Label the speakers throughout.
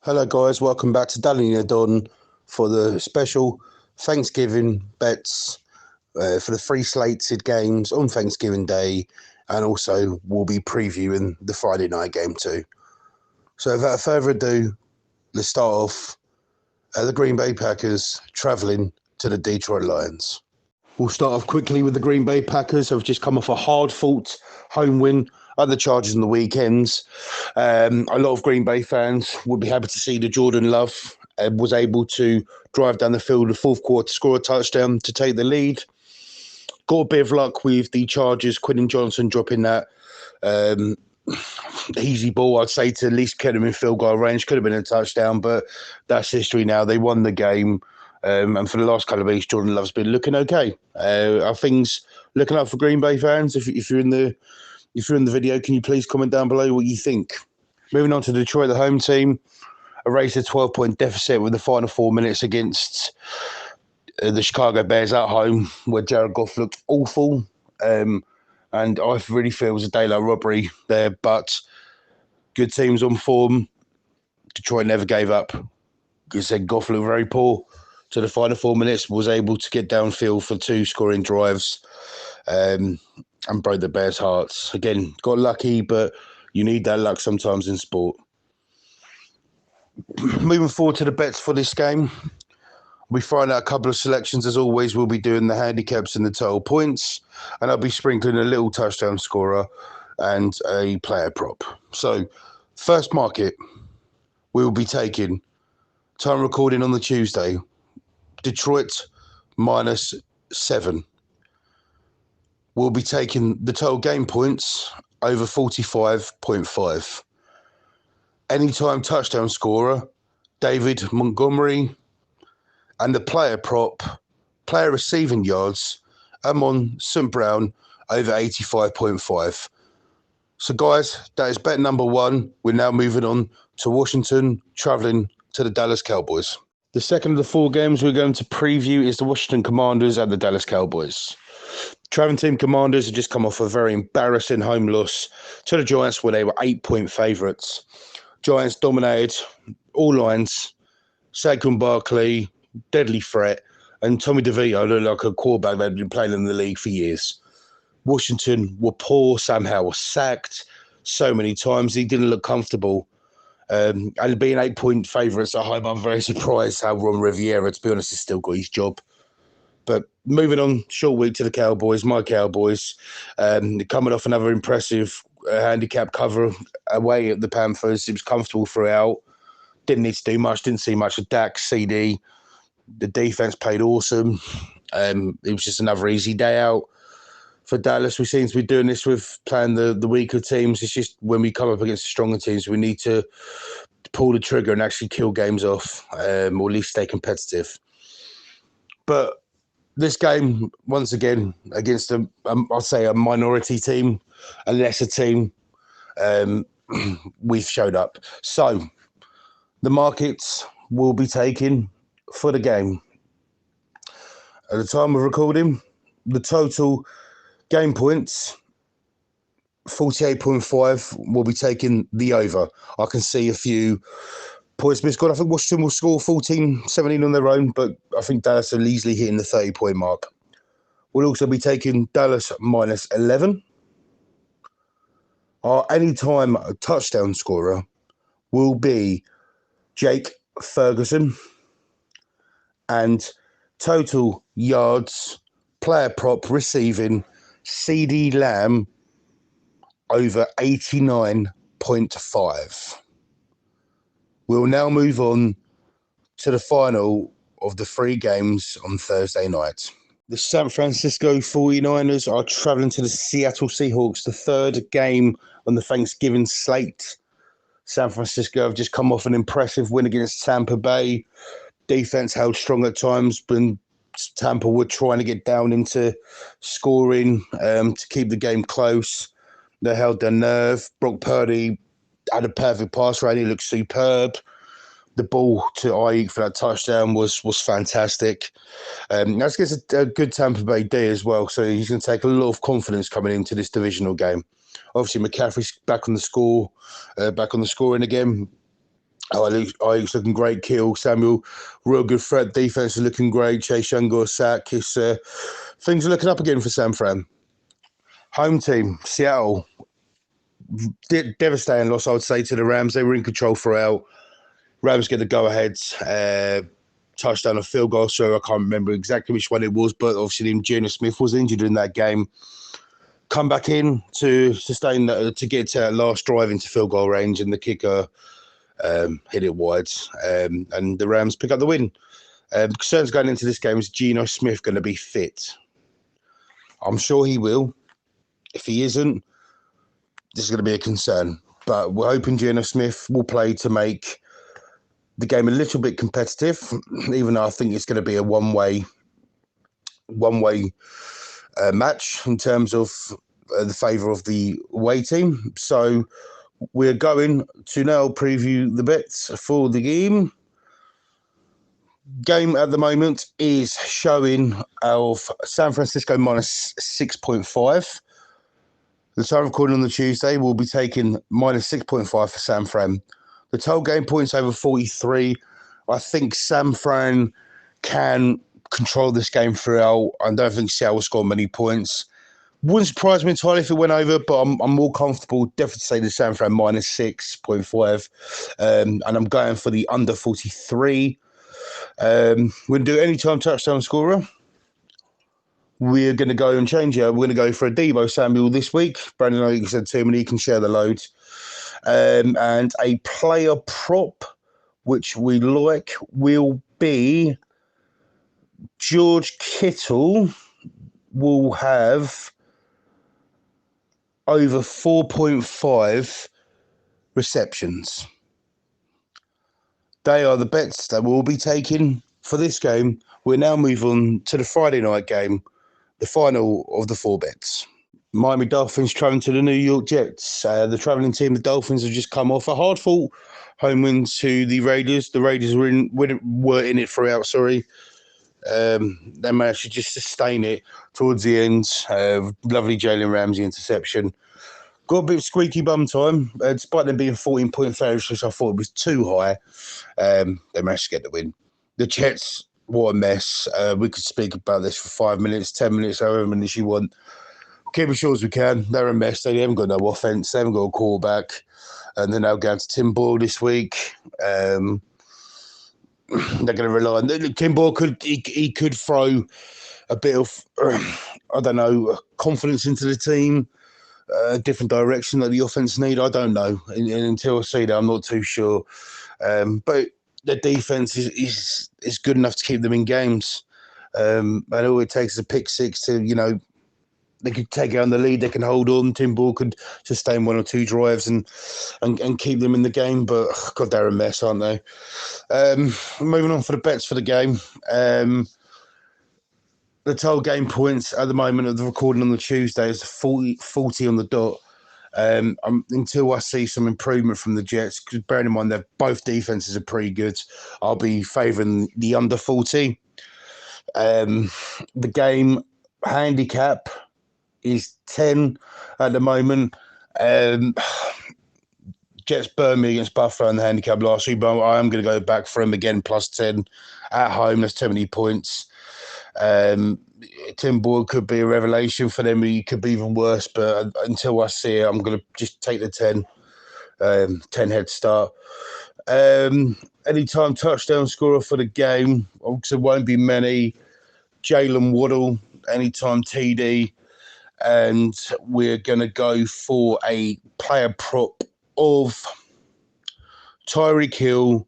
Speaker 1: Hello, guys. Welcome back to Dalling the Don for the special Thanksgiving bets for the three slated games on Thanksgiving Day, and also we'll be previewing the Friday night game too. So, without further ado, let's start off the Green Bay Packers travelling to the Detroit Lions. We'll start off quickly with the Green Bay Packers. Have just come off a hard-fought home win at the Chargers on the weekends. A lot of Green Bay fans would be happy to see the Jordan Love was able to drive down the field in the fourth quarter, score a touchdown to take the lead. Got a bit of luck with the Chargers, Quentin Johnson dropping that easy ball, I'd say, to at least get him in field goal range. Could have been a touchdown, but that's history now. They won the game. And for the last couple of weeks, Jordan Love's been looking okay. Are things looking up for Green Bay fans? If you're in the video, can you please comment down below what you think? Moving on to Detroit, the home team, erased a 12-point deficit with the final 4 minutes against the Chicago Bears at home, where Jared Goff looked awful. And I really feel it was a daylight robbery there, but good teams on form. Detroit never gave up. Like I said, Goff looked very poor. So the final 4 minutes, was able to get downfield for two scoring drives and broke the Bears' hearts. Again, got lucky, but you need that luck sometimes in sport. Moving forward to the bets for this game, we find out a couple of selections. As always, we'll be doing the handicaps and the total points, and I'll be sprinkling a little touchdown scorer and a player prop. So, first market, we will be taking, time recording on the Tuesday, Detroit -7. We'll be taking the total game points over 45.5. Anytime touchdown scorer, David Montgomery. And the player prop, player receiving yards, Amon St. Brown over 85.5. So, guys, that is bet number one. We're now moving on to Washington, traveling to the Dallas Cowboys. The second of the four games we're going to preview is the Washington Commanders and the Dallas Cowboys. Traveling team Commanders have just come off a very embarrassing home loss to the Giants, where they were 8-point favourites. Giants dominated all lines. Saquon Barkley, deadly threat, and Tommy DeVito looked like a quarterback that had been playing in the league for years. Washington were poor. Sam Howell was sacked so many times. He didn't look comfortable. And being 8-point favourites at home, I'm very surprised how Ron Rivera, to be honest, has still got his job. But moving on, short week to the Cowboys, my Cowboys, coming off another impressive handicap cover away at the Panthers. It was comfortable throughout. Didn't need to do much. Didn't see much of Dak, CD. The defense played awesome. It was just another easy day out for Dallas. We seem to be doing this with playing the weaker teams. It's just when we come up against the stronger teams, we need to pull the trigger and actually kill games off, or at least stay competitive. But this game, once again, against I'd say a minority team, a lesser team, we've showed up. So the markets will be taken for the game. At the time of recording, the total game points, 48.5, will be taking the over. I can see a few points being scored. I think Washington will score 14-17 on their own, but I think Dallas are easily hitting the 30-point mark. We'll also be taking Dallas -11. Our anytime touchdown scorer will be Jake Ferguson, and total yards, player prop receiving, CD Lamb over 89.5. We'll now move on to the final of the three games on Thursday night. The San Francisco 49ers are traveling to the Seattle Seahawks, the third game on the Thanksgiving slate. San Francisco have just come off an impressive win against Tampa Bay. Defense held strong at times, but Tampa were trying to get down into scoring to keep the game close. They held their nerve. Brock Purdy had a perfect pass rate. He looked superb. The ball to Ayuk for that touchdown was fantastic. That's against a good Tampa Bay D as well, so he's going to take a lot of confidence coming into this divisional game. Obviously, McCaffrey's back on the scoring again. Ayuk's looking great. Kill Samuel, real good threat. Defense is looking great. Chase Young got a sack. Things are looking up again for San Fran. Home team, Seattle. Devastating loss, I would say, to the Rams. They were in control throughout. Rams get the go-ahead. Touchdown, a field goal. So I can't remember exactly which one it was, but obviously Geno Smith was injured in that game. Come back in to sustain that, to get to that last drive into field goal range, and the kicker hit it wide, and the Rams pick up the win. Concerns going into this game, is Geno Smith going to be fit? I'm sure he will. If he isn't, this is going to be a concern. But we're hoping Geno Smith will play to make the game a little bit competitive, even though I think it's going to be a one-way match in terms of the favour of the away team. So we're going to now preview the bets for the game. Game at the moment is showing of San Francisco minus 6.5. The time recording on the Tuesday will be taking minus 6.5 for San Fran. The total game points over 43. I think San Fran can control this game throughout. I don't think Seattle will score many points. Wouldn't surprise me entirely if it went over, but I'm more comfortable definitely say the San Fran minus 6.5. And I'm going for the under 43. We're going to do anytime touchdown scorer. We're going to go and change it. We're going to go for a Deebo Samuel this week. Brandon Ayuk said too many. He can share the load. And a player prop, which we like, will be George Kittle will have over 4.5 receptions. They are the bets that we'll be taking for this game. We'll now move on to the Friday night game, the final of the 4 bets. Miami Dolphins traveling to the New York Jets. The traveling team, the Dolphins, have just come off a hard-fought home win to the Raiders. The Raiders were in it throughout, sorry. They managed to just sustain it towards the end. Lovely Jalen Ramsey interception. Got a bit of squeaky bum time, despite them being 14-point favorites, which I thought was too high. They managed to get the win. The Jets, what a mess. We could speak about this for 5 minutes, 10 minutes, however many you want. Keep as short as we can. They're a mess. They haven't got no offense. They haven't got a quarterback. And they're now going to Tim Boyle this week. They're going to rely on Tim Boyle. He could throw a bit of, I don't know, confidence into the team, a different direction that the offense need. I don't know. And until I see that, I'm not too sure. But the defense is good enough to keep them in games. And all it takes is a pick six to, they could take out the lead. They can hold on. Tim Boyle could sustain 1 or 2 drives and keep them in the game. But, God, they're a mess, aren't they? Moving on for the bets for the game. The total game points at the moment of the recording on the Tuesday is 40 on the dot. Until I see some improvement from the Jets, because bearing in mind that both defenses are pretty good, I'll be favouring the under 40. The game handicap is 10 at the moment. Jets burned me against Buffalo in the handicap last week, but I am going to go back for him again, plus 10 at home. That's too many points. Tim Boyle could be a revelation for them. He could be even worse, but until I see it, I'm going to just take the 10 head start. Anytime touchdown scorer for the game, obviously won't be many. Jalen Waddle, anytime TD. And we're going to go for a player prop of Tyreek Hill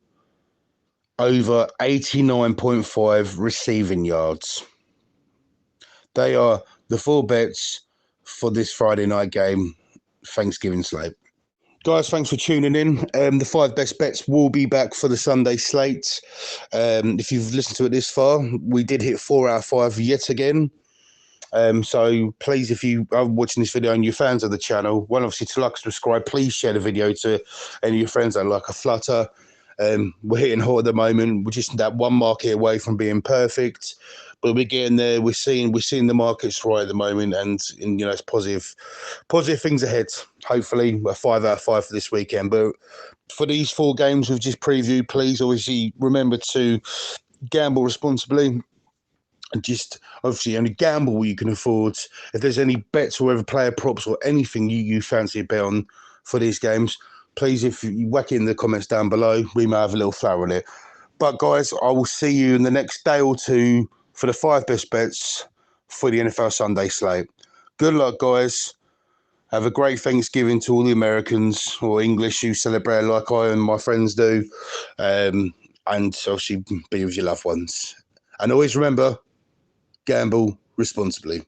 Speaker 1: over 89.5 receiving yards. They are the 4 bets for this Friday night game, Thanksgiving slate. Guys, thanks for tuning in. The 5 best bets will be back for the Sunday slate. If you've listened to it this far, we did hit 4 out of 5 yet again. So please, if you are watching this video and you're fans of the channel, one, obviously to like and subscribe, please share the video to any of your friends that like a flutter. We're hitting hot at the moment. We're just that one market away from being perfect, but we're getting there. We're seeing the markets right at the moment, and it's positive things ahead. Hopefully a 5 out of 5 for this weekend, but for these 4 games we've just previewed, please obviously remember to gamble responsibly. And just obviously only gamble what you can afford. If there's any bets or whether player props or anything you fancy a bet on for these games, please, if you whack it in the comments down below, we may have a little flower on it. But guys, I will see you in the next day or two for the 5 best bets for the NFL Sunday slate. Good luck, guys. Have a great Thanksgiving to all the Americans or English who celebrate like I and my friends do. And obviously be with your loved ones. And always remember, gamble responsibly.